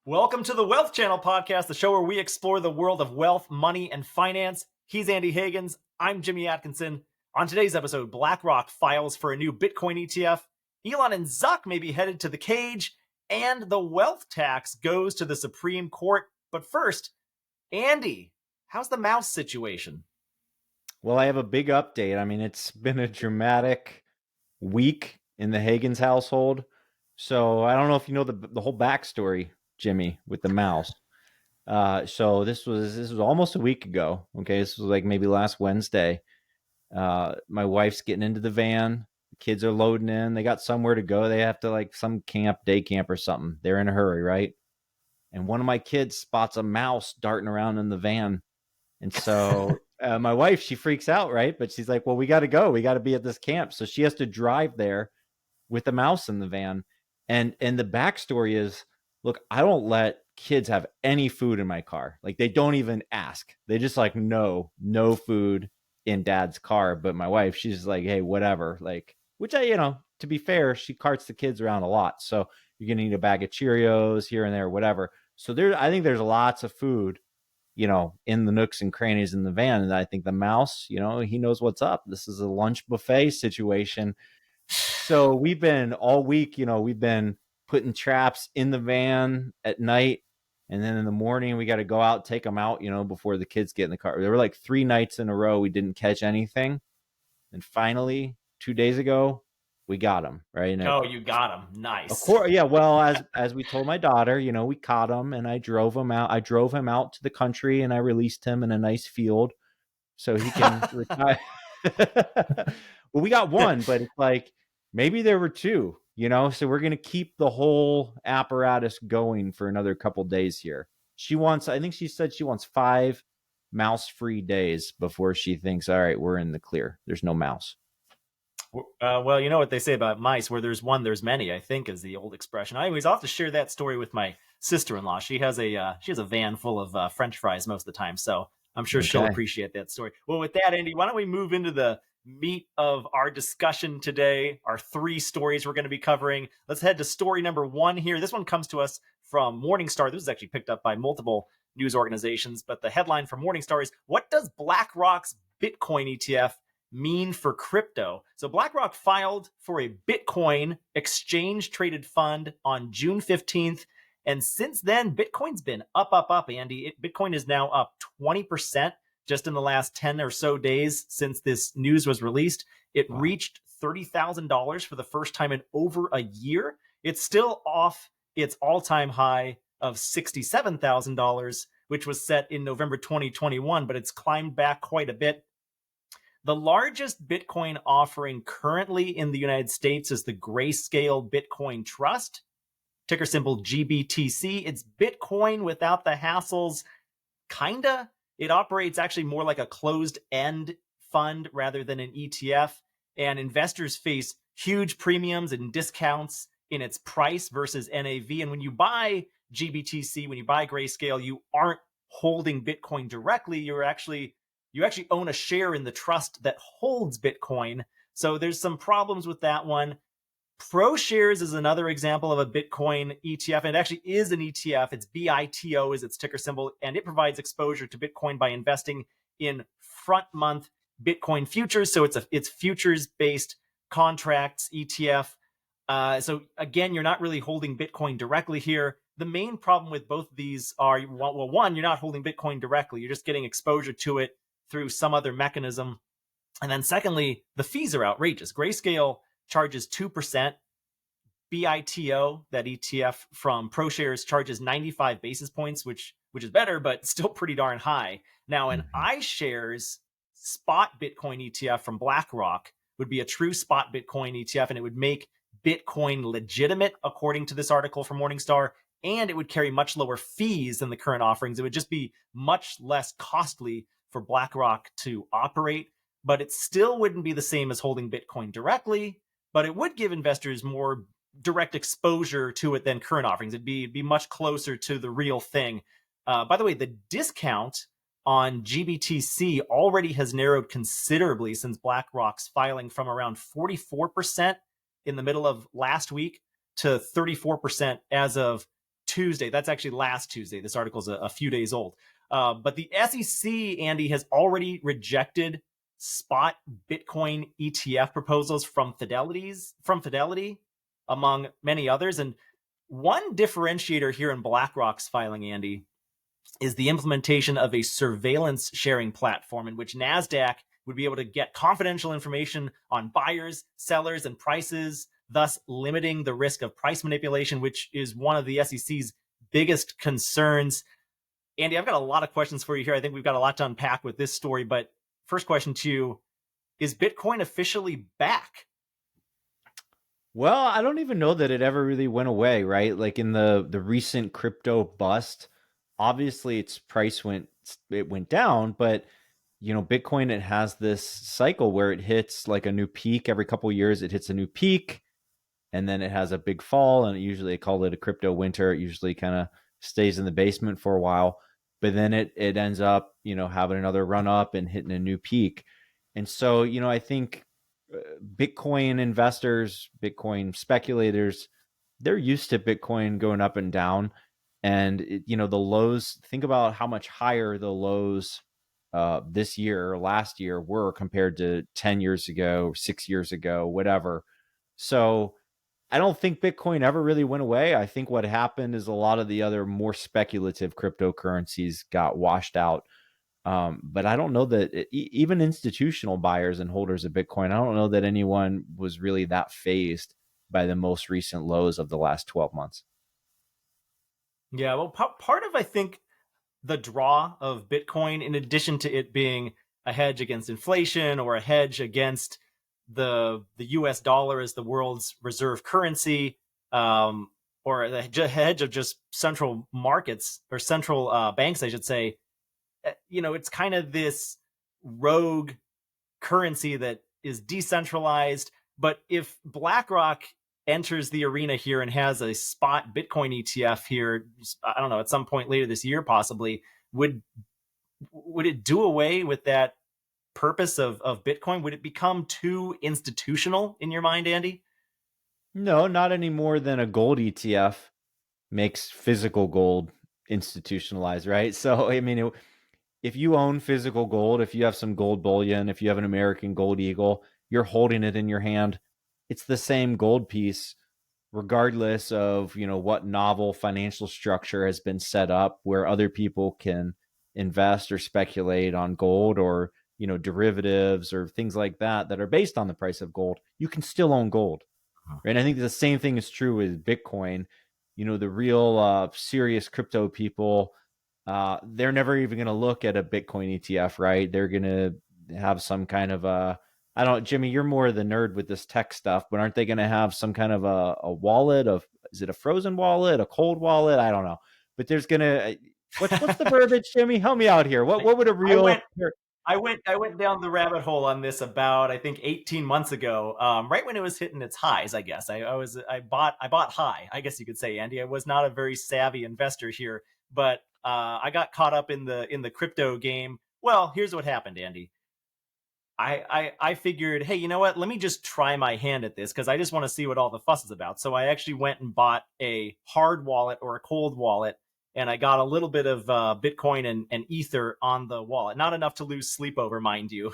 Welcome to the Wealth Channel podcast, the show where we explore the world of wealth, money, and finance. He's Andy Hagans. I'm Jimmy Atkinson. On today's episode, BlackRock files for a new Bitcoin ETF. Elon and Zuck may be headed to the cage, and the wealth tax goes to the Supreme Court. But first, Andy, how's the mouse situation? Well, I have a big update. I mean, it's been a dramatic week in the Hagans household. So I don't know if you know the whole backstory, Jimmy, with the mouse. So this was almost a week ago. Okay, this was like maybe last Wednesday. My wife's getting into the van. The kids are loading in. They got somewhere to go. They have to like some day camp or something. They're in a hurry, right? And one of my kids spots a mouse darting around in the van. And so my wife, she freaks out, right? But she's like, well, we got to go. We got to be at this camp. So she has to drive there with the mouse in the van. And the backstory is, look, I don't let kids have any food in my car. Like they don't even ask. They just like, no food in dad's car. But my wife, she's like, hey, whatever. Like, which to be fair, she carts the kids around a lot. So you're going to need a bag of Cheerios here and there, whatever. So I think there's lots of food, in the nooks and crannies in the van. And I think the mouse, he knows what's up. This is a lunch buffet situation. So we've been all week, we've been putting traps in the van at night. And then in the morning, we got to go out, take them out, before the kids get in the car. There were like 3 nights in a row we didn't catch anything. And finally, 2 days ago, we got him, right? And you got him. Nice. Of course, yeah. Well, as we told my daughter, we caught him and I drove him out. I drove him out to the country and I released him in a nice field so he can retire. Well, we got one, but it's like maybe there were 2, so we're going to keep the whole apparatus going for another couple days here. I think she said she wants 5 mouse-free days before she thinks, all right, we're in the clear. There's no mouse. Well, you know what they say about mice, where there's one, there's many, I think is the old expression. I always have to share that story with my sister-in-law. She has a van full of French fries most of the time, so I'm sure she'll appreciate that story. Well, with that, Andy, why don't we move into the meat of our discussion today, our 3 stories we're going to be covering. Let's head to story number 1 here. This one comes to us from Morningstar. This is actually picked up by multiple news organizations, but the headline from Morningstar is, what does BlackRock's Bitcoin ETF mean for crypto? So BlackRock filed for a Bitcoin exchange-traded fund on June 15th. And since then, Bitcoin's been up, Andy. Bitcoin is now up 20% just in the last 10 or so days since this news was released. It reached $30,000 for the first time in over a year. It's still off its all-time high of $67,000, which was set in November 2021, but it's climbed back quite a bit. The largest Bitcoin offering currently in the United States is the Grayscale Bitcoin Trust, ticker symbol GBTC. It's Bitcoin without the hassles, kinda. It operates actually more like a closed-end fund rather than an ETF, and investors face huge premiums and discounts in its price versus NAV. And when you buy GBTC, when you buy Grayscale, you aren't holding Bitcoin directly. You actually own a share in the trust that holds Bitcoin. So there's some problems with that one. ProShares is another example of a Bitcoin ETF. And it actually is an ETF. It's BITO is its ticker symbol. And it provides exposure to Bitcoin by investing in front month Bitcoin futures. So it's futures-based contracts, ETF. So again, you're not really holding Bitcoin directly here. The main problem with both of these are, well, one, you're not holding Bitcoin directly. You're just getting exposure to it through some other mechanism. And then secondly, the fees are outrageous. Grayscale charges 2%. BITO, that ETF from ProShares, charges 95 basis points, which is better, but still pretty darn high. Now, an iShares spot Bitcoin ETF from BlackRock would be a true spot Bitcoin ETF, and it would make Bitcoin legitimate, according to this article from Morningstar, and it would carry much lower fees than the current offerings. It would just be much less costly for BlackRock to operate, but it still wouldn't be the same as holding Bitcoin directly, but it would give investors more direct exposure to it than current offerings. It'd be much closer to the real thing. By the way, the discount on GBTC already has narrowed considerably since BlackRock's filing, from around 44% in the middle of last week to 34% as of Tuesday. That's actually last Tuesday. This article's a few days old. But the SEC, Andy, has already rejected spot Bitcoin ETF proposals from Fidelity, among many others. And one differentiator here in BlackRock's filing, Andy, is the implementation of a surveillance sharing platform in which NASDAQ would be able to get confidential information on buyers, sellers, and prices, thus limiting the risk of price manipulation, which is one of the SEC's biggest concerns. Andy, I've got a lot of questions for you here. I think we've got a lot to unpack with this story, but first question to you, is Bitcoin officially back? Well, I don't even know that it ever really went away, right? Like in the recent crypto bust, obviously its price went down, but Bitcoin, it has this cycle where it hits like a new peak every couple of years. It hits a new peak, and then it has a big fall, and usually they call it a crypto winter. It usually kind of stays in the basement for a while, but then it ends up having another run up and hitting a new peak. And so I think Bitcoin investors, Bitcoin speculators, they're used to Bitcoin going up and down. And the lows, think about how much higher the lows this year or last year were compared to 10 years ago, 6 years ago, whatever. So I don't think Bitcoin ever really went away. I think what happened is a lot of the other more speculative cryptocurrencies got washed out. But I don't know that even institutional buyers and holders of Bitcoin, I don't know that anyone was really that phased by the most recent lows of the last 12 months. Yeah, well, part of, I think, the draw of Bitcoin, in addition to it being a hedge against inflation or a hedge against the U.S. dollar as the world's reserve currency, or a hedge of just central markets or central banks, I should say. It's kind of this rogue currency that is decentralized. But if BlackRock enters the arena here and has a spot Bitcoin ETF here, I don't know, at some point later this year, possibly, would it do away with that purpose of Bitcoin? Would it become too institutional in your mind, Andy? No, not any more than a gold ETF makes physical gold institutionalized, right? So, I mean, if you own physical gold, if you have some gold bullion, if you have an American gold eagle, you're holding it in your hand. It's the same gold piece, regardless of what novel financial structure has been set up where other people can invest or speculate on gold, or derivatives or things like that are based on the price of gold. You can still own gold, right? And I think the same thing is true with Bitcoin. The real serious crypto people, they're never even going to look at a Bitcoin ETF, right? They're going to have some kind of a, I don't, Jimmy, you're more the nerd with this tech stuff, but aren't they going to have some kind of a wallet of, is it a frozen wallet, a cold wallet? I don't know, but there's going to, what's the verbiage, Jimmy? Help me out here. What would a I real, went I went down the rabbit hole on this about, I think, 18 months ago, right when it was hitting its highs. I guess I bought high, I guess you could say, Andy. I was not a very savvy investor here, but I got caught up in the crypto game. Well, here's what happened, Andy. I figured, hey, you know what? Let me just try my hand at this because I just want to see what all the fuss is about. So I actually went and bought a hard wallet or a cold wallet, and I got a little bit of Bitcoin and Ether on the wallet. Not enough to lose sleep over, mind you.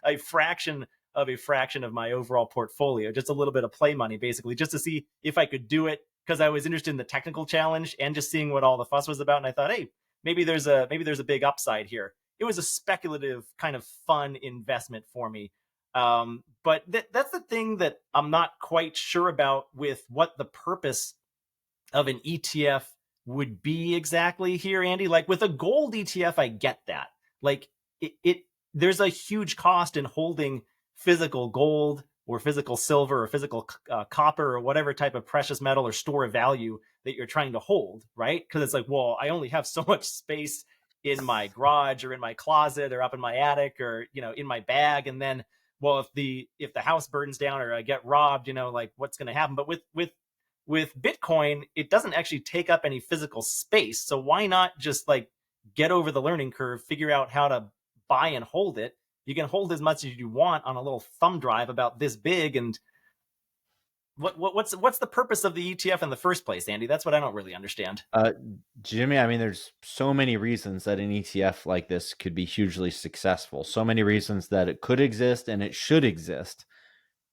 A fraction of my overall portfolio, just a little bit of play money, basically, just to see if I could do it because I was interested in the technical challenge and just seeing what all the fuss was about. And I thought, hey, maybe there's a big upside here. It was a speculative kind of fun investment for me. But that's the thing that I'm not quite sure about with what the purpose of an ETF would be exactly here, Andy. Like with a gold ETF, I get that. Like it there's a huge cost in holding physical gold or physical silver or physical copper or whatever type of precious metal or store of value that you're trying to hold, right? Because it's like, well, I only have so much space in my garage or in my closet or up in my attic or in my bag, and then, well, if the house burns down or I get robbed, like what's going to happen? But with Bitcoin, it doesn't actually take up any physical space, so why not just like get over the learning curve, figure out how to buy and hold it? You can hold as much as you want on a little thumb drive about this big, and What's the purpose of the ETF in the first place, Andy? That's what I don't really understand. Uh, Jimmy, I mean, there's so many reasons that an ETF like this could be hugely successful. So many reasons that it could exist and it should exist.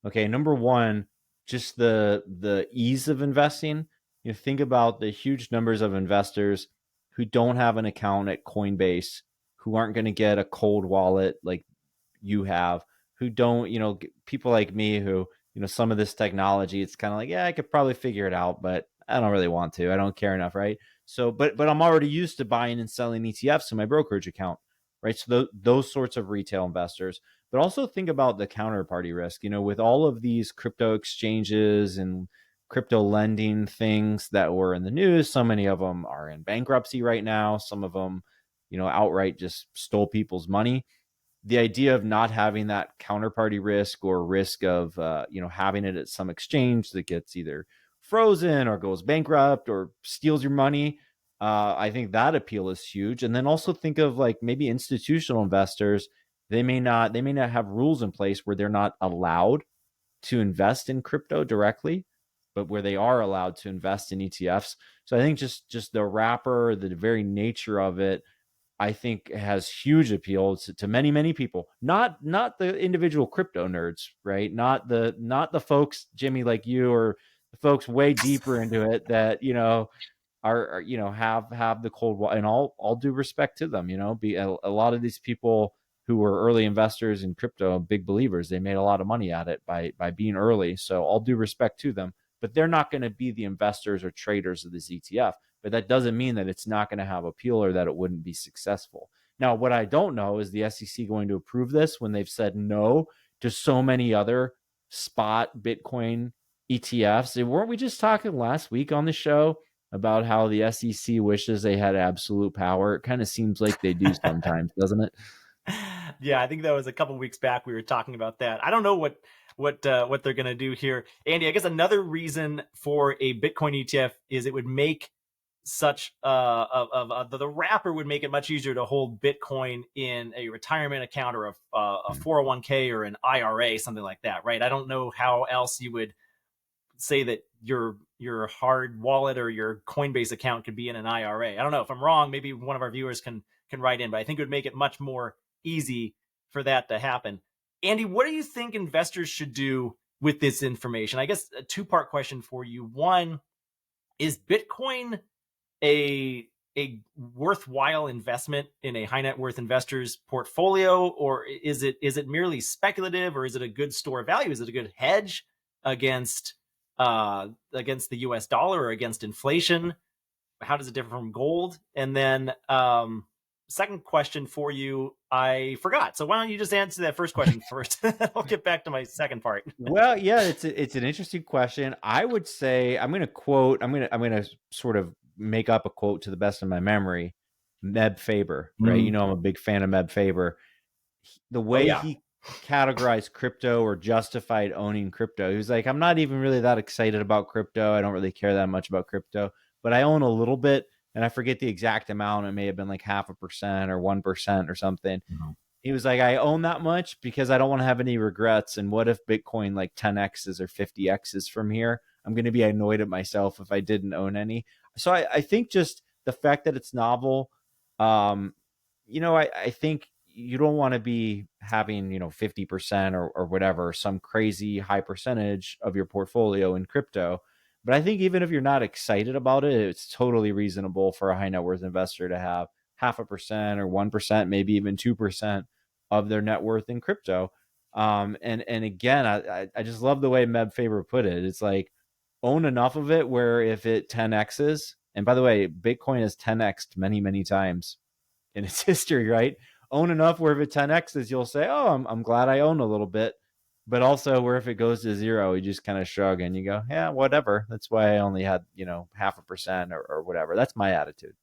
Okay, number one, just the ease of investing. You know, think about the huge numbers of investors who don't have an account at Coinbase, who aren't going to get a cold wallet like you have, who don't, people like me who, some of this technology, it's kind of like, yeah, I could probably figure it out, but I don't really want to. I don't care enough, right? So, but I'm already used to buying and selling ETFs in my brokerage account, right? So those sorts of retail investors, but also think about the counterparty risk. With all of these crypto exchanges and crypto lending things that were in the news, so many of them are in bankruptcy right now. Some of them, outright just stole people's money. The idea of not having that counterparty risk or risk of having it at some exchange that gets either frozen or goes bankrupt or steals your money, I think that appeal is huge. And then also think of like maybe institutional investors. They may not have rules in place where they're not allowed to invest in crypto directly, but where they are allowed to invest in ETFs. So I think just the wrapper, the very nature of it, I think has huge appeal to many, many people. Not the individual crypto nerds, right? Not the folks, Jimmy, like you, or the folks way deeper into it that are have the cold water. And all due respect to them, be a lot of these people who were early investors in crypto, big believers, they made a lot of money at it by being early. So all due respect to them, but they're not going to be the investors or traders of this ETF. But that doesn't mean that it's not going to have appeal or that it wouldn't be successful. Now, what I don't know is the SEC going to approve this when they've said no to so many other spot Bitcoin ETFs. And weren't we just talking last week on the show about how the SEC wishes they had absolute power? It kind of seems like they do sometimes, doesn't it? Yeah, I think that was a couple weeks back we were talking about that. I don't know what they're going to do here, Andy. I guess another reason for a Bitcoin ETF is it would make such the wrapper would make it much easier to hold Bitcoin in a retirement account or a 401k or an IRA, something like that, right? I don't know how else you would say that your hard wallet or your Coinbase account could be in an IRA. I don't know if I'm wrong. Maybe one of our viewers can write in, but I think it would make it much more easy for that to happen. Andy, what do you think investors should do with this information? I guess a two-part question for you. One, is Bitcoin a worthwhile investment in a high net worth investor's portfolio, or is it merely speculative, or is it a good store of value? Is it a good hedge against the US dollar or against inflation? How does it differ from gold? And then second question for you, I forgot. So why don't you just answer that first question first? I'll get back to my second part. Well, yeah, it's an interesting question. I would say I'm going to sort of make up a quote to the best of my memory. Meb Faber, right? Mm. I'm a big fan of Meb Faber. The Oh way yeah. he categorized crypto or justified owning crypto, he was like, I'm not even really that excited about crypto. I don't really care that much about crypto, but I own a little bit, and I forget the exact amount. It may have been like 0.5% or 1% or something. Mhm. He was like, I own that much because I don't want to have any regrets. And what if Bitcoin like 10x's or 50x's from here? I'm going to be annoyed at myself if I didn't own any. So I think just the fact that it's novel, um, I think you don't want to be having, 50% or whatever, some crazy high percentage of your portfolio in crypto. But I think even if you're not excited about it, it's totally reasonable for a high net worth investor to have 0.5% or 1%, maybe even 2% of their net worth in crypto. And again, I just love the way Meb Faber put it. It's like own enough of it where if it 10x's, and by the way, Bitcoin has 10x'd many, many times in its history, right? Own enough where if it 10x's, you'll say, oh, I'm glad I own a little bit. But also where if it goes to zero, you just kind of shrug and you go, yeah, whatever. That's why I only had, 0.5% or whatever. That's my attitude.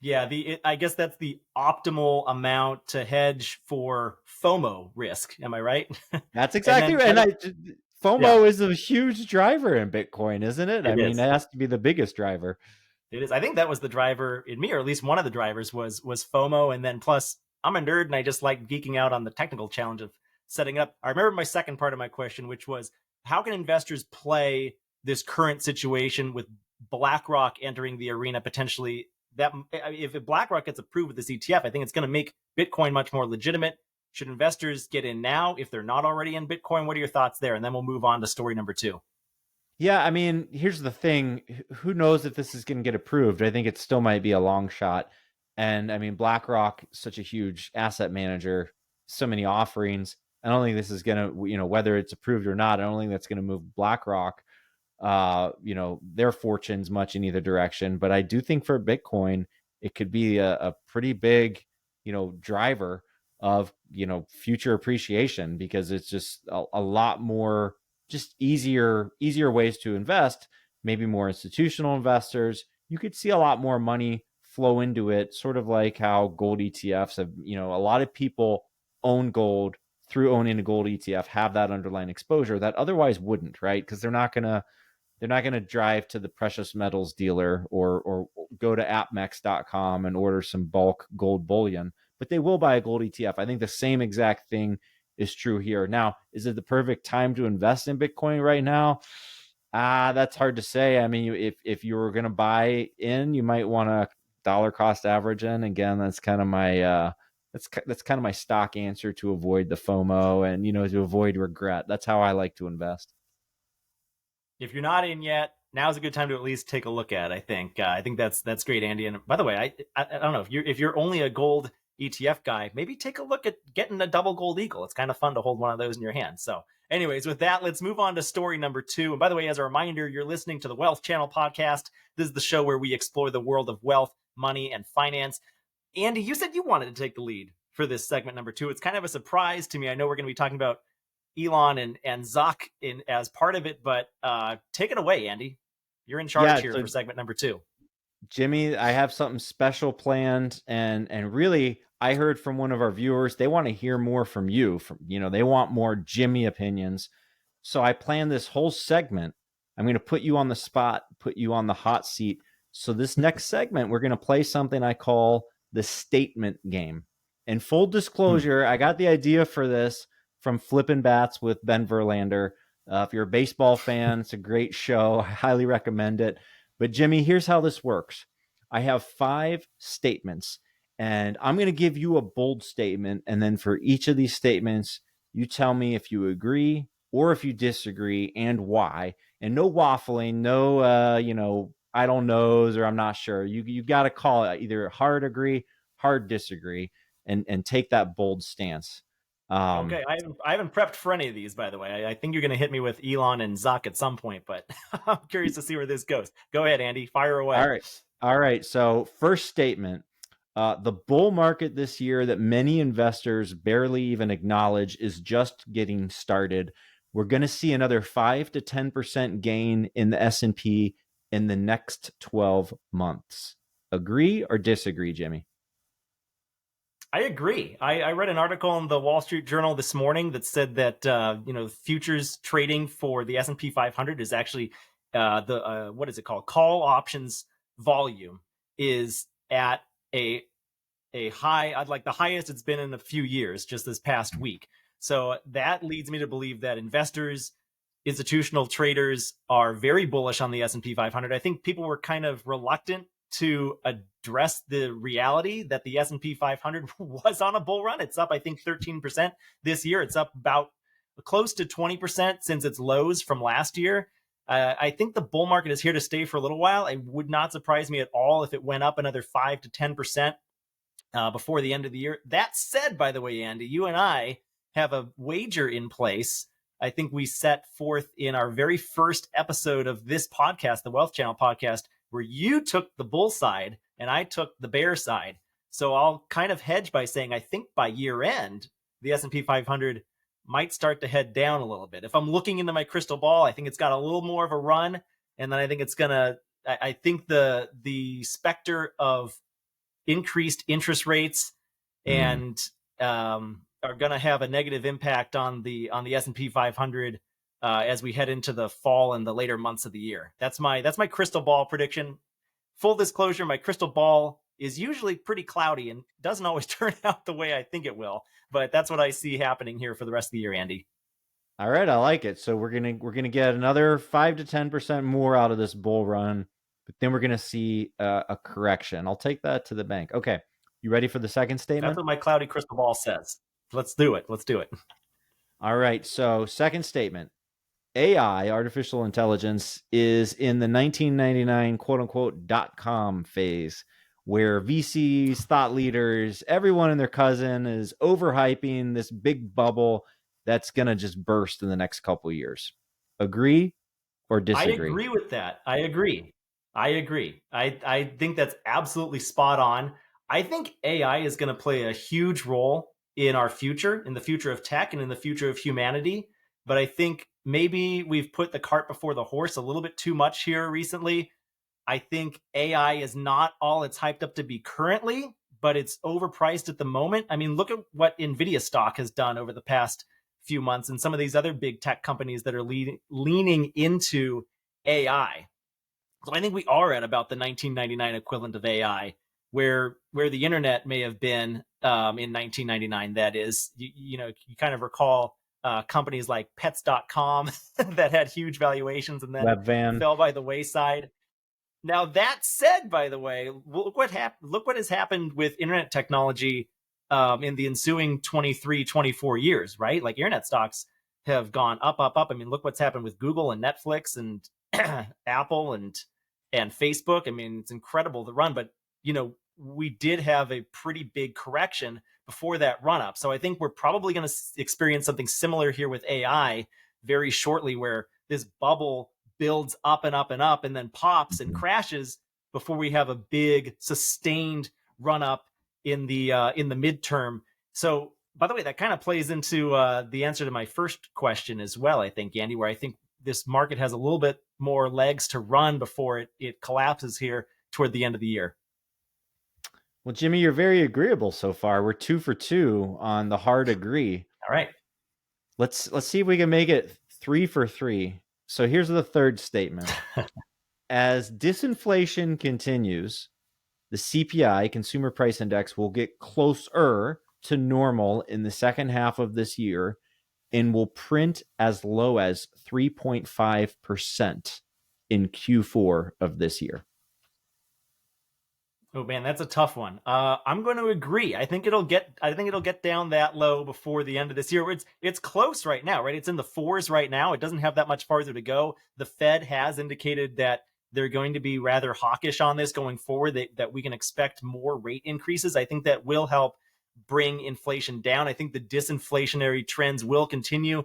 Yeah, I guess that's the optimal amount to hedge for FOMO risk. Am I right? That's And exactly then, right. by And the yeah, FOMO is a huge driver in Bitcoin, isn't it? I it mean, is. it has to be the biggest driver. It is. I think that was the driver in me, or at least one of the drivers was FOMO, and then plus I'm a nerd and I just like geeking out on the technical challenge of setting up. I remember my second part of my question, which was how can investors play this current situation with BlackRock entering the arena potentially? That if BlackRock gets approved with this ETF, I think it's going to make Bitcoin much more legitimate. Should investors get in now if they're not already in Bitcoin? What are your thoughts there? And then we'll move on to story number 2. Yeah, I mean, here's the thing. Who knows if this is going to get approved? I think it still might be a long shot. And I mean, BlackRock, such a huge asset manager, so many offerings. I don't think this is going to, whether it's approved or not, I don't think that's going to move BlackRock, their fortunes much in either direction. But I do think for Bitcoin, it could be a pretty big, driver of, future appreciation, because it's just a lot more just easier ways to invest, maybe more institutional investors. You could see a lot more money flow into it, sort of like how gold ETFs have, a lot of people own gold through owning a gold ETF, have that underlying exposure that otherwise wouldn't, right? Because they're not going to drive to the precious metals dealer or go to appmex.com and order some bulk gold bullion, but they will buy a gold ETF. I think the same exact thing is true here. Now, is it the perfect time to invest in Bitcoin right now? That's hard to say. I mean, if you were going to buy in, you might want to dollar cost average in. Again, that's kind of my that's kind of my stock answer to avoid the FOMO and to avoid regret. That's how I like to invest. If you're not in yet, now's a good time to at least take a look at. I think that's great, Andy. And by the way, I don't know if you're only a gold ETF guy, maybe take a look at getting a double gold eagle. It's kind of fun to hold one of those in your hand. So, anyways, with that, let's move on to story number 2. And by the way, as a reminder, you're listening to the Wealth Channel podcast. This is the show where we explore the world of wealth, money, and finance. Andy, you said you wanted to take the lead for this segment number 2. It's kind of a surprise to me. I know we're going to be talking about Elon and Zuck as part of it, but take it away, Andy. You're in charge here for segment number 2. Jimmy, I have something special planned, and really, I heard from one of our viewers, they want to hear more from you. They want more Jimmy opinions. So I planned this whole segment. I'm going to put you on the spot, put you on the hot seat. So this next segment, we're going to play something I call the statement game. And full disclosure, I got the idea for this from Flippin' Bats with Ben Verlander. If you're a baseball fan, it's a great show. I highly recommend it. But Jimmy, here's how this works. I have 5 statements, and I'm going to give you a bold statement. And then for each of these statements, you tell me if you agree or if you disagree and why. And no waffling, no, I don't knows or I'm not sure. You got to call it either hard agree, hard disagree, and take that bold stance. Okay, I haven't prepped for any of these, by the way. I think you're going to hit me with Elon and Zuck at some point, but I'm curious to see where this goes. Go ahead, Andy. Fire away. All right. So first statement, the bull market this year that many investors barely even acknowledge is just getting started. We're going to see another 5 to 10% gain in the S&P in the next 12 months. Agree or disagree, Jimmy? I agree. I read an article in the Wall Street Journal this morning that said that futures trading for the S&P 500 is actually what is it called? Call options volume is at a high, like the highest it's been in a few years, just this past week. So that leads me to believe that investors, institutional traders are very bullish on the S&P 500. I think people were kind of reluctant to address the reality that the S&P 500 was on a bull run. It's up, I think, 13% this year. It's up about close to 20% since its lows from last year. I think the bull market is here to stay for a little while. It would not surprise me at all if it went up another 5 to 10% before the end of the year. That said, by the way, Andy, you and I have a wager in place. I think we set forth in our very first episode of this podcast, the Wealth Channel podcast, where you took the bull side and I took the bear side. So I'll kind of hedge by saying I think by year end, the S&P 500 might start to head down a little bit. If I'm looking into my crystal ball, I think it's got a little more of a run. And then I think it's going to, I think the specter of increased interest rates and are going to have a negative impact on the S&P 500 as we head into the fall and the later months of the year. That's my crystal ball prediction. Full disclosure, my crystal ball is usually pretty cloudy and doesn't always turn out the way I think it will. But that's what I see happening here for the rest of the year, Andy. All right, I like it. So we're gonna get another 5 to 10% more out of this bull run, but then we're gonna see a correction. I'll take that to the bank. Okay, you ready for the second That's statement? what my cloudy crystal ball says. Let's do it. Let's do it. All right. So second statement: AI, artificial intelligence, is in the 1999 quote unquote .com phase, where VCs, thought leaders, everyone and their cousin is overhyping this big bubble that's going to just burst in the next couple of years. Agree or I disagree? agree with that. I agree. I agree. I think that's absolutely spot on. I think AI is going to play a huge role in our future, in the future of tech and in the future of humanity. But I think maybe we've put the cart before the horse a little bit too much here recently. I think AI is not all it's hyped up to be currently, but it's overpriced at the moment. I mean, look at what Nvidia stock has done over the past few months and some of these other big tech companies that are leaning into AI. So I think we are at about the 1999 equivalent of AI, where the internet may have been in 1999. That is, you kind of recall companies like Pets.com that had huge valuations and then Webvan. fell by the wayside. Now that said, by the way, look what has happened with internet technology in the ensuing 23, 24 years, right? Like internet stocks have gone up, up, up. I mean, look what's happened with Google and Netflix and Apple and Facebook. I mean, it's incredible the run, but we did have a pretty big correction before that run up. So I think we're probably going to experience something similar here with AI very shortly, where this bubble builds up and up and up and then pops and crashes before we have a big sustained run up in the midterm. So by the way, that kind of plays into the answer to my first question as well, I think, Andy, where I think this market has a little bit more legs to run before it collapses here toward the end of the year. Well, Jimmy, you're very agreeable so far. We're 2 for 2 on the hard agree. All right. Let's see if we can make it 3 for 3. So here's the third statement. As disinflation continues, the CPI, Consumer Price Index, will get closer to normal in the second half of this year and will print as low as 3.5% in Q4 of this year. Oh man, that's a tough one. I'm going to agree. I think it'll get down that low before the end of this year. It's close right now, right? It's in the fours right now. It doesn't have that much farther to go. The Fed has indicated that they're going to be rather hawkish on this going forward. That we can expect more rate increases. I think that will help bring inflation down. I think the disinflationary trends will continue.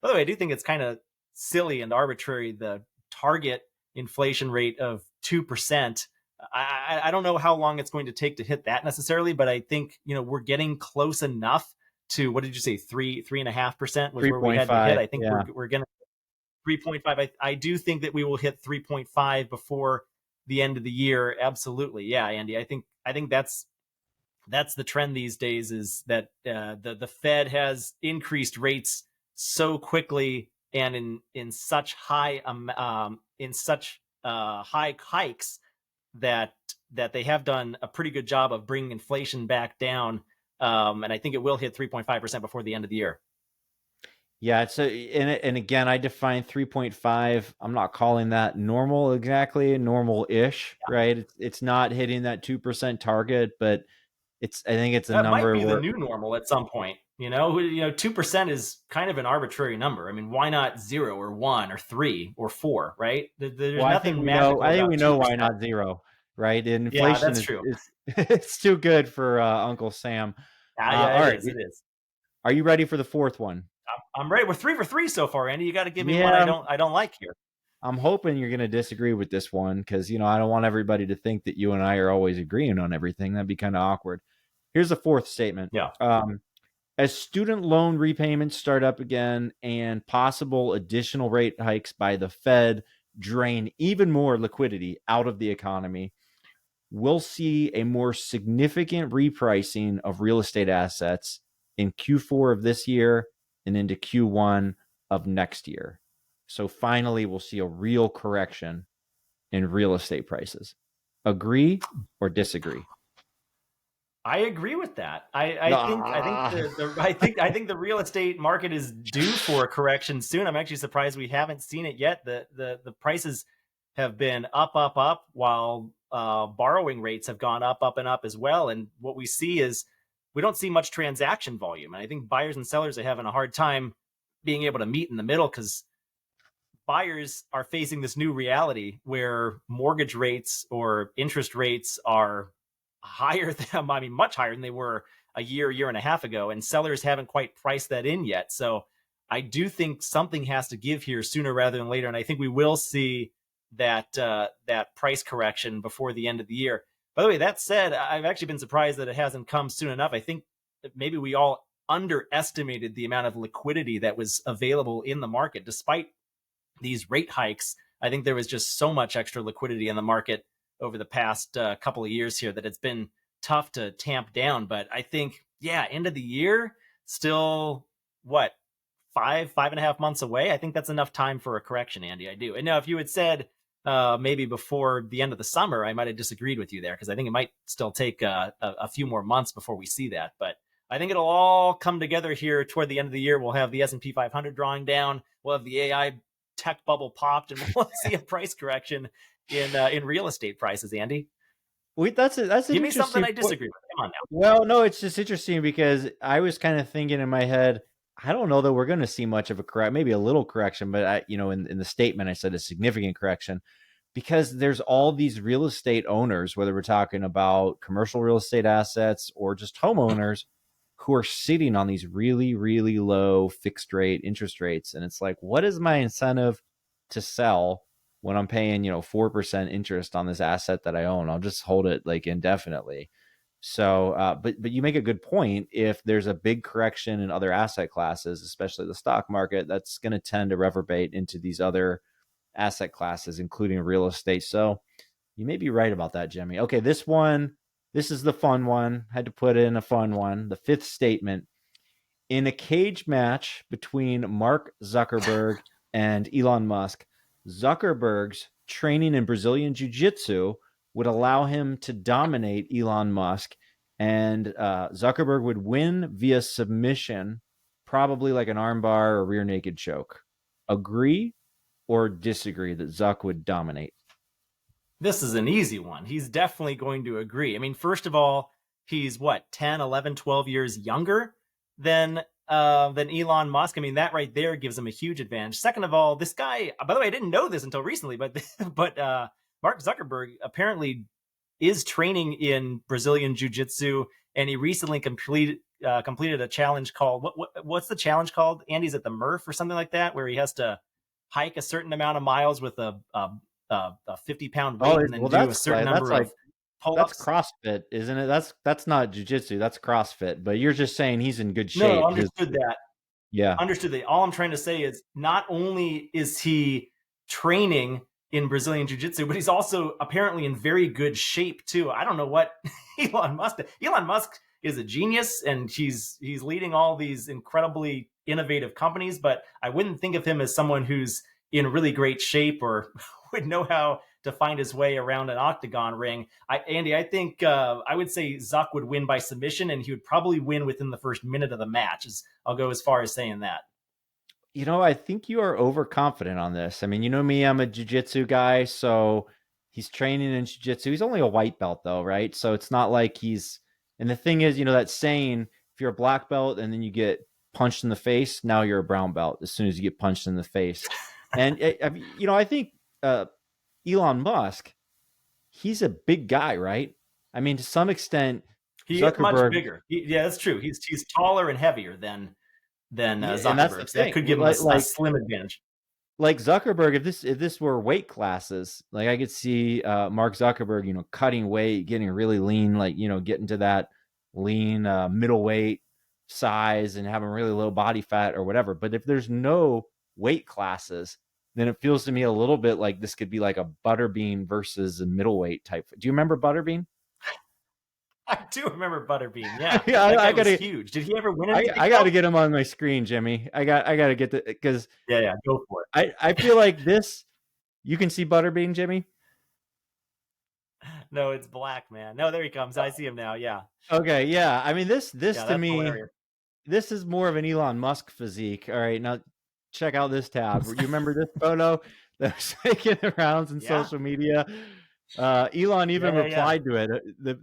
By the way, I do think it's kind of silly and arbitrary, the target inflation rate of 2%. I don't know how long it's going to take to hit that necessarily, but I think we're getting close enough to, what did you say, 3.5% was where we had to hit. 3.5. I think Yeah. we're gonna 3.5. I do think that we will hit 3.5 before the end of the year. Absolutely, yeah, Andy. I think that's the trend these days, is that the Fed has increased rates so quickly and in such high hikes that they have done a pretty good job of bringing inflation back down, and I think it will hit 3.5% before the end of the year. Yeah, and again, I define 3.5. I'm not calling that normal exactly, normal-ish, right? It's not hitting that 2% target, but I think it's a That might number be the where, new normal at some point. 2% is kind of an arbitrary number. I mean, why not 0 or 1 or 3 or 4, right? There's well, nothing magical I think we about know 2%. why not 0, right? Yeah, Inflation that's is true. it's too good for Uncle Sam. Yeah, All it right, is. It is. are you ready for the fourth one? I'm ready. We're 3 for 3 so far, Andy. You got to give me one Yeah, I don't like here. I'm hoping you're going to disagree with this one because I don't want everybody to think that you and I are always agreeing on everything. That'd be kind of awkward. Here's the fourth statement. Yeah. As student loan repayments start up again and possible additional rate hikes by the Fed drain even more liquidity out of the economy, we'll see a more significant repricing of real estate assets in Q4 of this year and into Q1 of next year. So finally, we'll see a real correction in real estate prices. Agree or disagree? I agree with that. I think Ah. I think the real estate market is due for a correction soon. I'm actually surprised we haven't seen it yet. The prices have been up, while borrowing rates have gone up and up as well. And what we see is we don't see much transaction volume. And I think buyers and sellers are having a hard time being able to meet in the middle because buyers are facing this new reality where mortgage rates or interest rates are higher than, I mean, much higher than they were a year and a half ago, and sellers haven't quite priced that in yet. So I do think something has to give here sooner rather than later, and I think we will see that price correction before the end of the year. By the way, that said, I've actually been surprised that it hasn't come soon enough. I think that maybe we all underestimated the amount of liquidity that was available in the market, despite these rate hikes. I think there was just so much extra liquidity in the market over the past couple of years here that it's been tough to tamp down. But I think, yeah, end of the year, still what, 5.5 months away? I think that's enough time for a correction, Andy. I do. And now, if you had said maybe before the end of the summer, I might have disagreed with you there because I think it might still take a few more months before we see that. But I think it'll all come together here toward the end of the year. We'll have the S&P 500 drawing down. We'll have the AI tech bubble popped, and we'll see a price correction in real estate prices. Andy, Wait, that's an give me something interesting I point. disagree with. Come on now. Well, no, it's just interesting because I was kind of thinking in my head, I don't know that we're going to see much of a correct, maybe a little correction, but in the statement, I said a significant correction because there's all these real estate owners, whether we're talking about commercial real estate assets or just homeowners who are sitting on these really, really low fixed rate interest rates. And it's like, what is my incentive to sell when I'm paying, 4% interest on this asset that I own? I'll just hold it like indefinitely. So, but you make a good point. If there's a big correction in other asset classes, especially the stock market, that's going to tend to reverberate into these other asset classes, including real estate. So you may be right about that, Jimmy. Okay, this is the fun one. Had to put in a fun one. The fifth statement. In a cage match between Mark Zuckerberg and Elon Musk, Zuckerberg's training in Brazilian Jiu Jitsu would allow him to dominate Elon Musk, and Zuckerberg would win via submission, probably like an armbar or rear naked choke. Agree or disagree that Zuck would dominate? This is an easy one. He's definitely going to agree. I mean, first of all, he's what, 10, 11, 12 years younger than Elon Musk. I mean, that right there gives him a huge advantage. Second of all, this guy, by the way, I didn't know this until recently, but but Mark Zuckerberg apparently is training in Brazilian Jiu-Jitsu, and he recently completed a challenge called what's the challenge called? Andy's at the Murph or something like that, where he has to hike a certain amount of miles with a 50-pound weight, Oh, and then well, do a certain number of that's pull-ups. CrossFit, isn't it? That's not jujitsu. That's CrossFit. But you're just saying he's in good No, shape because understood that. yeah. Understood that. All I'm trying to say is not only is he training in Brazilian Jiu-Jitsu, but he's also apparently in very good shape too. I don't know what Elon Musk is a genius, and he's leading all these incredibly innovative companies, but I wouldn't think of him as someone who's in really great shape or would know how to find his way around an octagon ring. Andy, I think I would say Zuck would win by submission, and he would probably win within the first minute of the match. I'll go as far as saying that. I think you are overconfident on this. I mean, you know me, I'm a jiu-jitsu guy, so he's training in jiu-jitsu. He's only a white belt though, right? So it's not like and the thing is, that saying, if you're a black belt and then you get punched in the face, now you're a brown belt as soon as you get punched in the face. And I think Elon Musk, he's a big guy, right? I mean, to some extent, He is much Zuckerberg, bigger. Yeah, that's true. He's taller and heavier than yeah, and that's the Zuckerberg. So that thing. could give him a slim advantage. Like Zuckerberg, if this were weight classes, like I could see Mark Zuckerberg, cutting weight, getting really lean, like getting to that lean middleweight size and having really low body fat or whatever. But if there's no weight classes, then it feels to me a little bit like this could be like a Butterbean versus a middleweight type. Do you remember Butterbean? I do remember Butterbean. Yeah, Yeah, that guy I was gotta, huge. Did he ever win anything I gotta though? get him on my screen, Jimmy. I gotta get the because Yeah, yeah, go for it. I feel like this. You can see Butterbean, Jimmy. No, it's black, man. No, there he comes. I see him now. Yeah. Okay, yeah. I mean, this Yeah, to that's me, hilarious. this is more of an Elon Musk physique. All right, now check out this tab. You remember this photo that was making the rounds in Yeah. social media? Elon Yeah, even yeah, yeah. replied to it.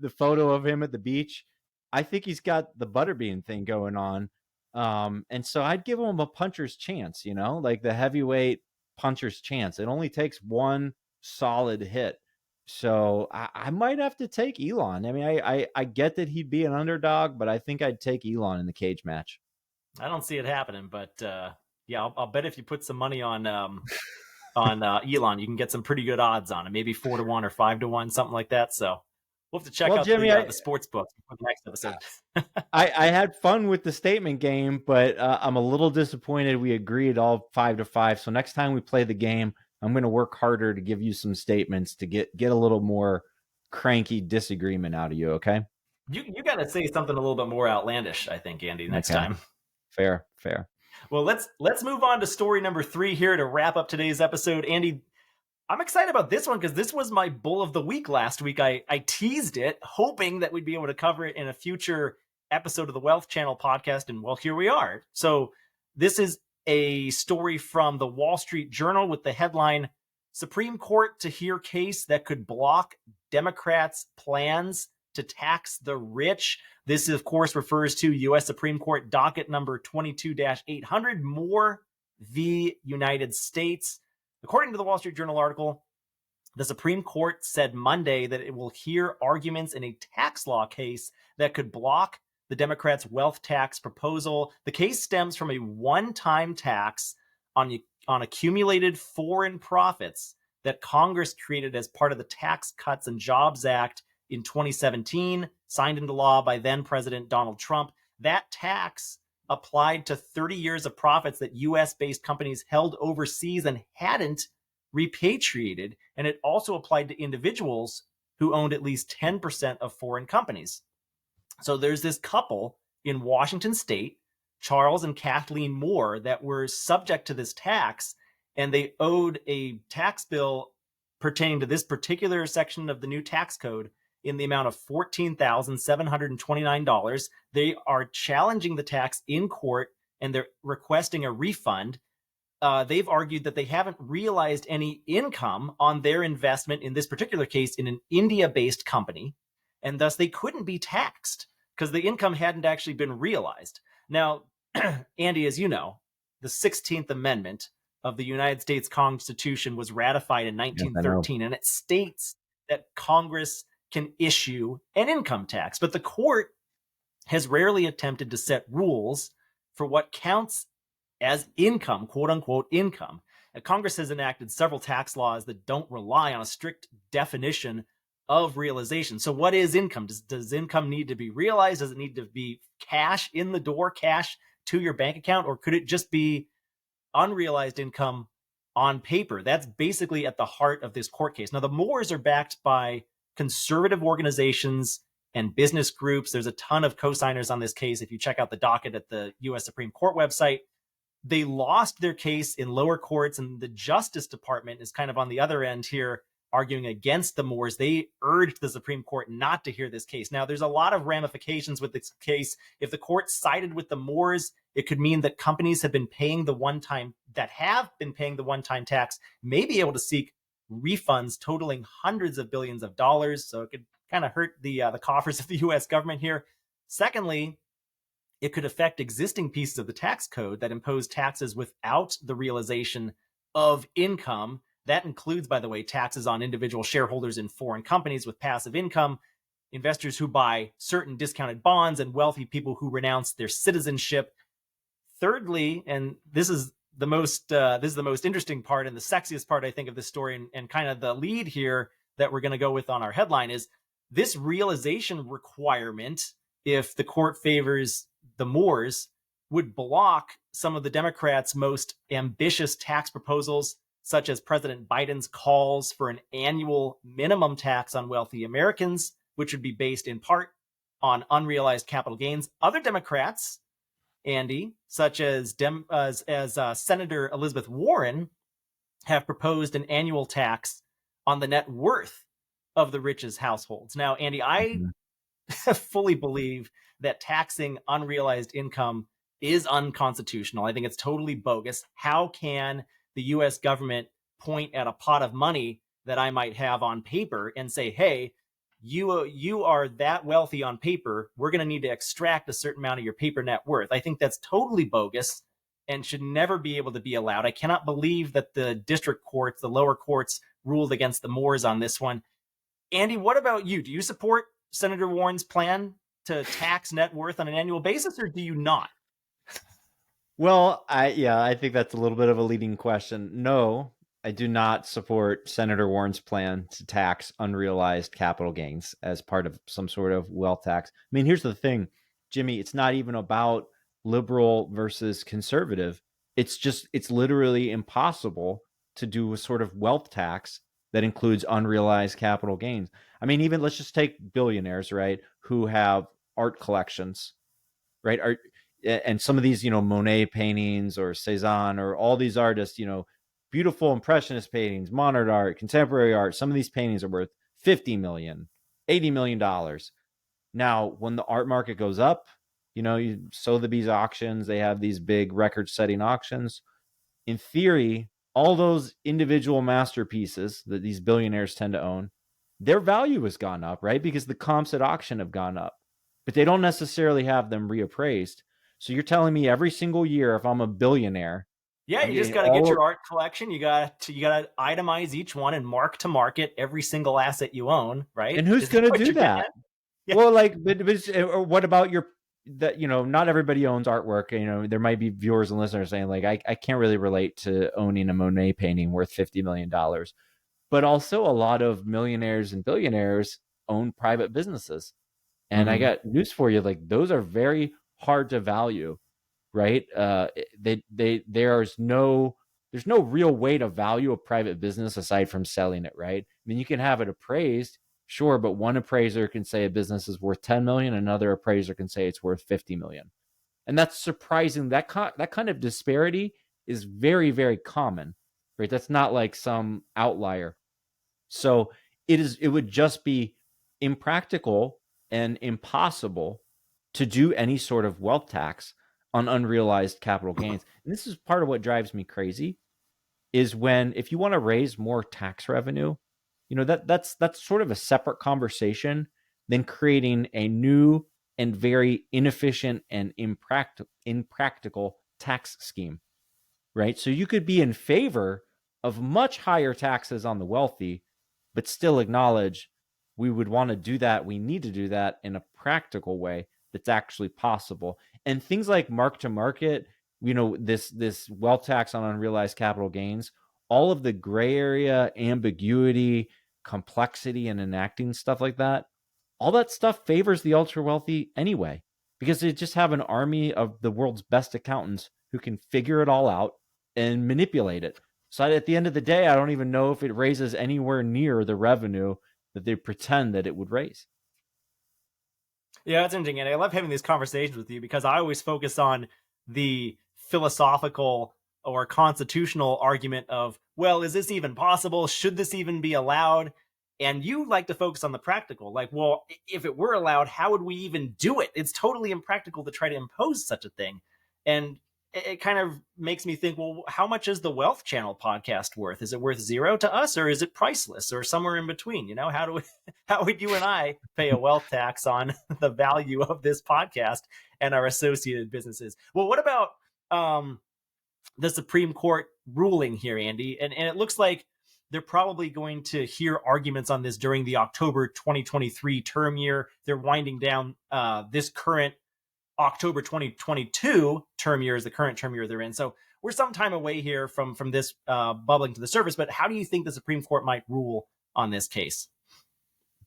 The photo of him at the beach. I think he's got the butterbean thing going on. And so I'd give him a puncher's chance, like the heavyweight puncher's chance. It only takes one solid hit. So I might have to take Elon. I mean, I get that he'd be an underdog, but I think I'd take Elon in the cage match. I don't see it happening, but yeah, I'll bet if you put some money on Elon, you can get some pretty good odds on it. Maybe 4-1 or 5-1, something like that. So we'll have to check Well, out Jimmy, the sports books for the next episode. I had fun with the statement game, but I'm a little disappointed we agreed all 5-5. So next time we play the game, I'm going to work harder to give you some statements to get a little more cranky disagreement out of you. Okay. You got to say something a little bit more outlandish, I think, Andy, next Okay. time. Fair. Well, let's move on to story number 3 here to wrap up today's episode. Andy, I'm excited about this one because this was my bull of the week last week. I teased it, hoping that we'd be able to cover it in a future episode of the Wealth Channel podcast, and well, here we are. So this is a story from the Wall Street Journal with the headline, Supreme Court to hear case that could block Democrats' plans to tax the rich. This, of course, refers to U.S. Supreme Court docket number 22-800, Moore v. United States. According to the Wall Street Journal article, the Supreme Court said Monday that it will hear arguments in a tax law case that could block the Democrats' wealth tax proposal. The case stems from a one-time tax on accumulated foreign profits that Congress created as part of the Tax Cuts and Jobs Act in 2017, signed into law by then President Donald Trump. That tax applied to 30 years of profits that US-based companies held overseas and hadn't repatriated. And it also applied to individuals who owned at least 10% of foreign companies. So there's this couple in Washington State, Charles and Kathleen Moore, that were subject to this tax, and they owed a tax bill pertaining to this particular section of the new tax code in the amount of $14,729. They are challenging the tax in court, and they're requesting a refund. They've argued that they haven't realized any income on their investment, in this particular case, in an India-based company, and thus they couldn't be taxed because the income hadn't actually been realized. Now, Andy, as you know, the 16th Amendment of the United States Constitution was ratified in 1913, and it states that Congress can issue an income tax, but the court has rarely attempted to set rules for what counts as income, quote unquote income. Congress has enacted several tax laws that don't rely on a strict definition of realization. So what is income? Does income need to be realized? Does it need to be cash in the door, cash to your bank account? Or could it just be unrealized income on paper? That's basically at the heart of this court case. Now, the Moores are backed by conservative organizations and business groups. There's a ton of co-signers on this case. If you check out the docket at the U.S. Supreme Court website, they lost their case in lower courts, and the Justice Department is kind of on the other end here, arguing against the Moores. They urged the Supreme Court not to hear this case. Now, there's a lot of ramifications with this case. If the court sided with the Moores, it could mean that companies have been paying the one-time tax may be able to seek refunds totaling hundreds of billions of dollars. So it could kind of hurt the coffers of the U.S. government here. Secondly, it could affect existing pieces of the tax code that impose taxes without the realization of income. That includes, by the way, taxes on individual shareholders in foreign companies with passive income, investors who buy certain discounted bonds, and wealthy people who renounce their citizenship. Thirdly, and this is the most interesting part and the sexiest part, I think, of this story, and kind of the lead here that we're going to go with on our headline, is this realization requirement, if the court favors the Moores, would block some of the Democrats' most ambitious tax proposals, such as President Biden's calls for an annual minimum tax on wealthy Americans, which would be based in part on unrealized capital gains. Other Democrats, Andy, such as Senator Elizabeth Warren, have proposed an annual tax on the net worth of the richest households. Now, Andy, I Mhm. fully believe that taxing unrealized income is unconstitutional. I think it's totally bogus. How can the US government point at a pot of money that I might have on paper and say, hey, you are that wealthy on paper. We're going to need to extract a certain amount of your paper net worth. I think that's totally bogus and should never be able to be allowed. I cannot believe that the district courts, the lower courts, ruled against the Moors on this one. Andy, what about you? Do you support Senator Warren's plan to tax net worth on an annual basis, or do you not? Well, I think that's a little bit of a leading question. No, I do not support Senator Warren's plan to tax unrealized capital gains as part of some sort of wealth tax. I mean, here's the thing, Jimmy, it's not even about liberal versus conservative. It's literally impossible to do a sort of wealth tax that includes unrealized capital gains. I mean, even let's just take billionaires, right, who have art collections, right? Are and some of these, Monet paintings or Cezanne or all these artists, beautiful impressionist paintings, modern art, contemporary art. Some of these paintings are worth 50 million, $80 million. Now, when the art market goes up, you Sotheby's auctions, they have these big record-setting auctions. In theory, all those individual masterpieces that these billionaires tend to own, their value has gone up, right? Because the comps at auction have gone up, but they don't necessarily have them reappraised. So you're telling me every single year, if I'm a billionaire, Yeah, I'm you just getting got to get all of, your art collection. You got to itemize each one and mark to market every single asset you own. Right? and who's Is that going to what do you're getting that? at? Yeah. Well, like, or what about your that not everybody owns artwork. There might be viewers and listeners saying like, I can't really relate to owning a Monet painting worth $50 million. But also, a lot of millionaires and billionaires own private businesses. And I Mm-hmm. got news for you, like those are very hard to value, right? There's no real way to value a private business aside from selling it, right? I mean, you can have it appraised, sure, but one appraiser can say a business is worth 10 million, another appraiser can say it's worth 50 million. And that's surprising. That kind of disparity is very, very common, right? That's not like some outlier. So it would just be impractical and impossible to do any sort of wealth tax on unrealized capital gains. And this is part of what drives me crazy is when if you want to raise more tax revenue, that's sort of a separate conversation than creating a new and very inefficient and impractical tax scheme, right? So you could be in favor of much higher taxes on the wealthy, but still acknowledge we would want to do that. We need to do that in a practical way that's actually possible. And things like mark to market, this wealth tax on unrealized capital gains, all of the gray area, ambiguity, complexity, and enacting stuff like that, all that stuff favors the ultra wealthy anyway, because they just have an army of the world's best accountants who can figure it all out and manipulate it. So at the end of the day, I don't even know if it raises anywhere near the revenue that they pretend that it would raise. Yeah, that's interesting. And I love having these conversations with you because I always focus on the philosophical or constitutional argument of, well, is this even possible? Should this even be allowed? And you like to focus on the practical, like, well, if it were allowed, how would we even do it? It's totally impractical to try to impose such a thing. And it kind of makes me think, well, how much is the Wealth Channel podcast worth? Is it worth zero to us, or is it priceless, or somewhere in between? How do we, how would you and I pay a wealth tax on the value of this podcast and our associated businesses? Well, what about the Supreme Court ruling here, Andy? And it looks like they're probably going to hear arguments on this during the October 2023 term year. They're winding down this current October 2022 term year is the current term year they're in. So we're some time away here from this bubbling to the surface. But how do you think the Supreme Court might rule on this case?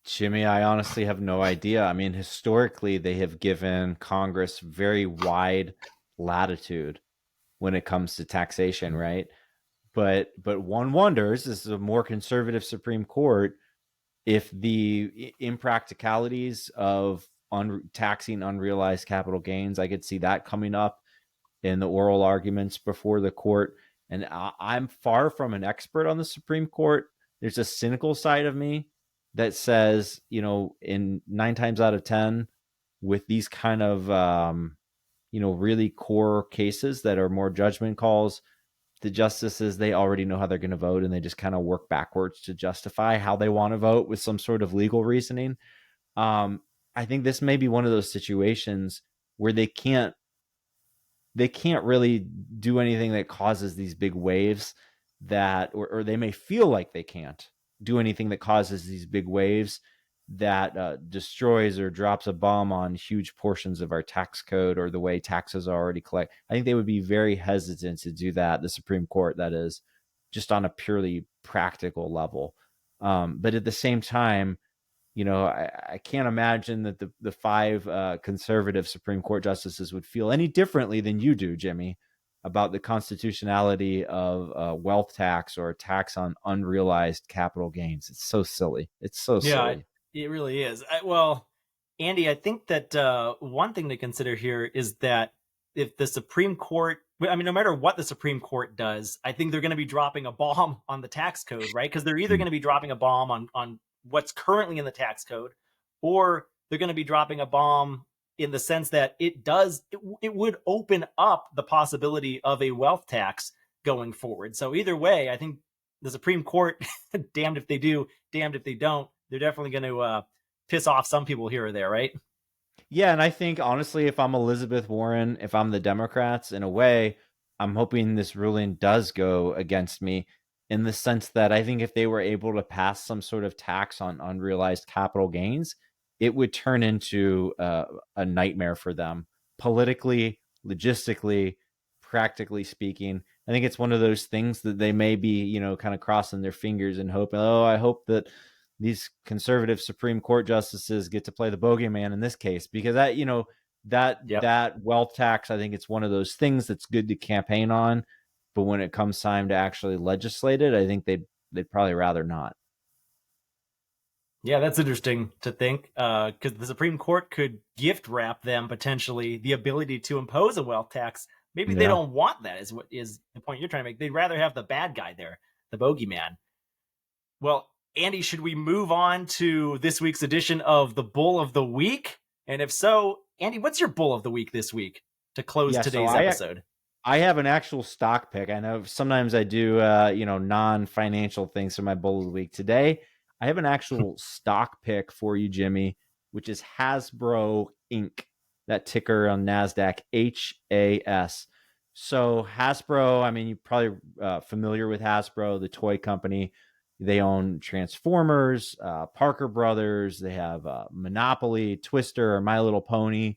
Jimmy, I honestly have no idea. I mean, historically, they have given Congress very wide latitude when it comes to taxation, right? But one wonders, this is a more conservative Supreme Court, if the impracticalities of taxing unrealized capital gains, I could see that coming up in the oral arguments before the court. And I'm far from an expert on the Supreme Court. There's a cynical side of me that says, in 9 times out of 10, with these kind of, really core cases that are more judgment calls, the justices, they already know how they're going to vote, and they just kind of work backwards to justify how they want to vote with some sort of legal reasoning. Um, I think this may be one of those situations where they can't really do anything that causes these big waves, or they may feel like they can't do anything that causes these big waves that destroys or drops a bomb on huge portions of our tax code or the way taxes are already collect. I think they would be very hesitant to do that, the Supreme Court, that is, just on a purely practical level. But at the same time, I can't imagine that the five conservative Supreme Court justices would feel any differently than you do, Jimmy, about the constitutionality of a wealth tax or a tax on unrealized capital gains. It's so silly. It's so Yeah, silly. it really is. Well, Andy, I think that one thing to consider here is that if the Supreme Court, I mean, no matter what the Supreme Court does, I think they're going to be dropping a bomb on the tax code, right? Because they're either going to be dropping a bomb on what's currently in the tax code, or they're going to be dropping a bomb in the sense that it would open up the possibility of a wealth tax going forward. So either way, I think the Supreme Court, damned if they do, damned if they don't, they're definitely going to piss off some people here or there, right? Yeah, and I think honestly, if I'm Elizabeth Warren, if I'm the Democrats, in a way, I'm hoping this ruling does go against me, in the sense that I think if they were able to pass some sort of tax on unrealized capital gains, it would turn into a nightmare for them politically, logistically, practically speaking. I think it's one of those things that they may be, kind of crossing their fingers and hoping, oh, I hope that these conservative Supreme Court justices get to play the bogeyman in this case, because that Yep. that wealth tax, I think it's one of those things that's good to campaign on, but when it comes time to actually legislate it, I think they'd probably rather not. Yeah, that's interesting to think because the Supreme Court could gift wrap them potentially the ability to impose a wealth tax. Maybe they Yeah. don't want that, is what is the point you're trying to make. They'd rather have the bad guy there, the bogeyman. Well, Andy, should we move on to this week's edition of the Bull of the Week? And if so, Andy, what's your Bull of the Week this week to close Yeah. So today's episode? I have an actual stock pick. I know sometimes I do, non-financial things for my bull of the week. Today, I have an actual stock pick for you, Jimmy, which is Hasbro Inc. That ticker on Nasdaq, HAS. So Hasbro, I mean, you're probably familiar with Hasbro, the toy company. They own Transformers, Parker Brothers. They have Monopoly, Twister, My Little Pony.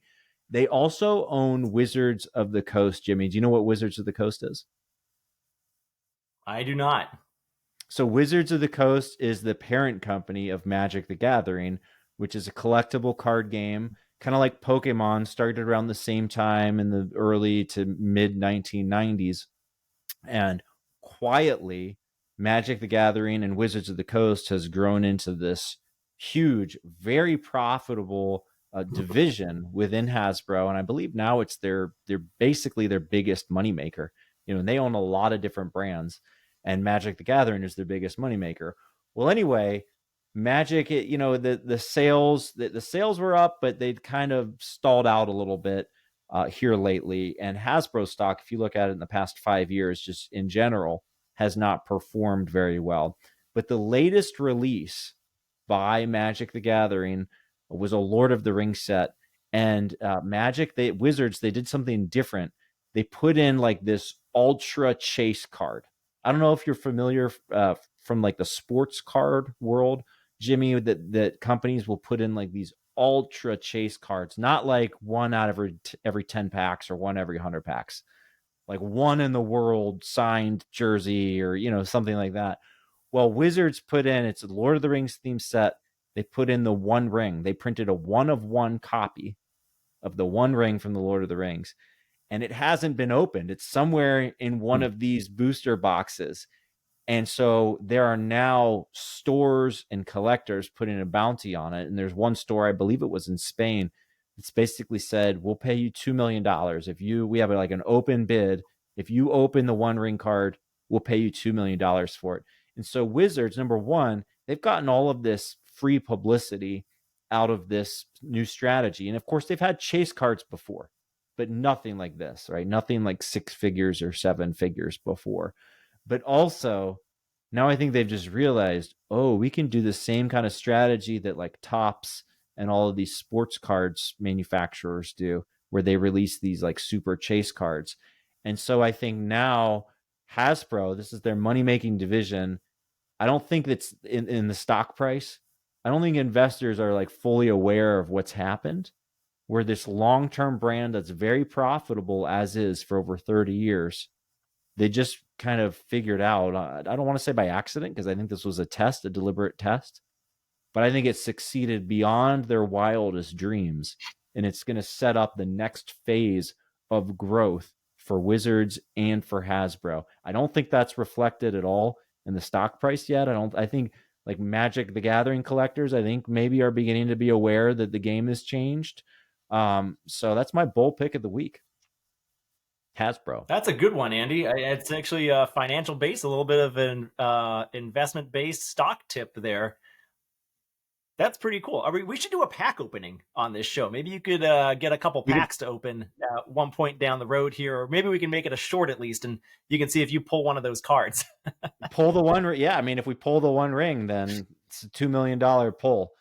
They also own Wizards of the Coast, Jimmy. Do you know what Wizards of the Coast is? I do not. So, Wizards of the Coast is the parent company of Magic the Gathering, which is a collectible card game, kind of like Pokemon, started around the same time in the early to mid 1990s. And quietly, Magic the Gathering and Wizards of the Coast has grown into this huge, very profitable division within Hasbro, and I believe now it's they're basically their biggest moneymaker. And they own a lot of different brands, and Magic the Gathering is their biggest moneymaker. Well, anyway, Magic, the sales were up, but they'd kind of stalled out a little bit here lately. And Hasbro stock, if you look at it in the past 5 years, just in general, has not performed very well. But the latest release by Magic the Gathering was a Lord of the Rings set. And Wizards, they did something different. They put in like this ultra chase card. I don't know if you're familiar from like the sports card world, Jimmy, that companies will put in like these ultra chase cards, not like one out of every 10 packs or one every 100 packs, like one in the world signed jersey or, something like that. Well, Wizards put in, it's a Lord of the Rings theme set. They put in the One Ring. They printed a one of one copy of the One Ring from the Lord of the Rings, and it hasn't been opened. It's somewhere in one Hmm. of these booster boxes. And so there are now stores and collectors putting a bounty on it. And there's one store, I believe it was in Spain, it's basically said, we'll pay you $2 million we have like an open bid. If you open the One Ring card, we'll pay you $2 million for it. And so Wizards, number one, they've gotten all of this free publicity out of this new strategy. And of course, they've had chase cards before, but nothing like this, right? Nothing like 6 figures or 7 figures before. But also, now I think they've just realized, oh, we can do the same kind of strategy that like Topps and all of these sports cards manufacturers do, where they release these like super chase cards. And so I think now Hasbro, this is their money making division. I don't think that's in the stock price. I don't think investors are like fully aware of what's happened, where this long term brand that's very profitable as is for over 30 years, they just kind of figured out, I don't want to say by accident, because I think this was a test, a deliberate test, but I think it succeeded beyond their wildest dreams. And it's going to set up the next phase of growth for Wizards and for Hasbro. I don't think that's reflected at all in the stock price yet. I think like Magic the Gathering collectors, I think maybe are beginning to be aware that the game has changed. So that's my bull pick of the week. Hasbro. That's a good one, Andy. It's actually a financial base, a little bit of an investment based stock tip there. That's pretty cool. We should do a pack opening on this show. Maybe you could get a couple packs to open at one point down the road here, or maybe we can make it a short at least, and you can see if you pull one of those cards. Pull the one, yeah. I mean, if we pull the one ring, then it's a $2 million pull.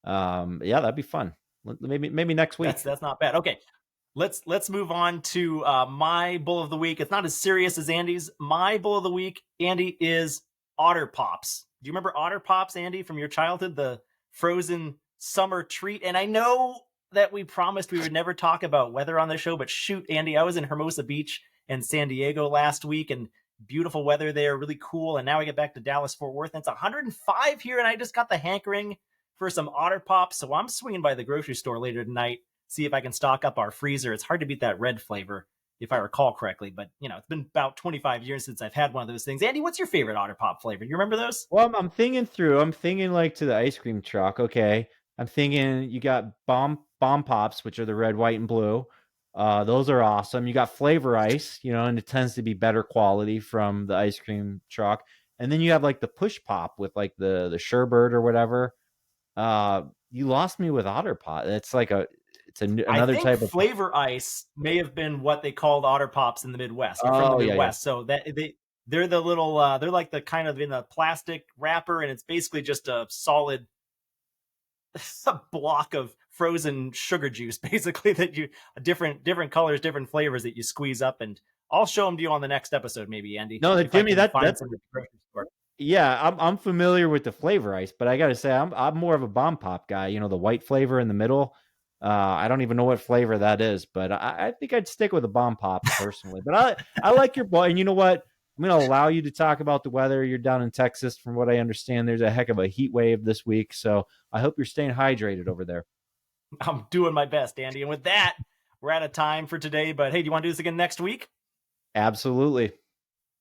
Yeah, that'd be fun. Maybe next week. That's not bad. Okay, let's move on to my bull of the week. It's not as serious as Andy's. My bull of the week, Andy, is Otter Pops. Do you remember Otter Pops, Andy, from your childhood? The frozen summer treat. And I know that we promised we would never talk about weather on the show, but shoot, Andy, I was in Hermosa Beach and San Diego last week, and beautiful weather there, really cool. And now I get back to Dallas Fort Worth, and it's 105 here, and I just got the hankering for some Otter Pops. So I'm swinging by the grocery store later tonight, see if I can stock up our freezer. It's hard to beat that red flavor, if I recall correctly, but it's been about 25 years since I've had one of those things. Andy, what's your favorite Otter Pop flavor? You remember those? Well, I'm thinking like to the ice cream truck. Okay. I'm thinking you got bomb pops, which are the red, white, and blue. Those are awesome. You got flavor ice, and it tends to be better quality from the ice cream truck. And then you have like the push pop with like the sherbet or whatever. You lost me with Otter Pop. Another type of flavor ice may have been what they called Otter Pops in the Midwest. You're from the Midwest, so that they're the little they're like the kind of in a plastic wrapper, and it's basically just a solid block of frozen sugar juice, basically, that you different colors, different flavors that you squeeze up. And I'll show them to you on the next episode, maybe, Andy. No, Jimmy, that's store. Yeah, I'm familiar with the flavor ice, but I got to say I'm more of a bomb pop guy. The white flavor in the middle. I don't even know what flavor that is, but I think I'd stick with a bomb pop personally. But I like your boy, and you know what? I'm going to allow you to talk about the weather. You're down in Texas, from what I understand. There's a heck of a heat wave this week, so I hope you're staying hydrated over there. I'm doing my best, Andy. And with that, we're out of time for today. But hey, do you want to do this again next week? Absolutely.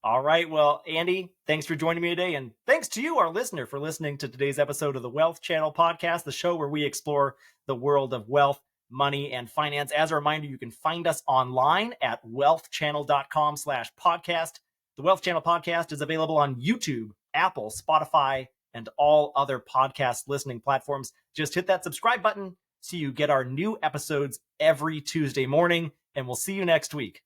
All right. Well, Andy, thanks for joining me today. And thanks to you, our listener, for listening to today's episode of the Wealth Channel podcast, the show where we explore the world of wealth, money, and finance. As a reminder, you can find us online at wealthchannel.com/podcast. The Wealth Channel podcast is available on YouTube, Apple, Spotify, and all other podcast listening platforms. Just hit that subscribe button so you get our new episodes every Tuesday morning, and we'll see you next week.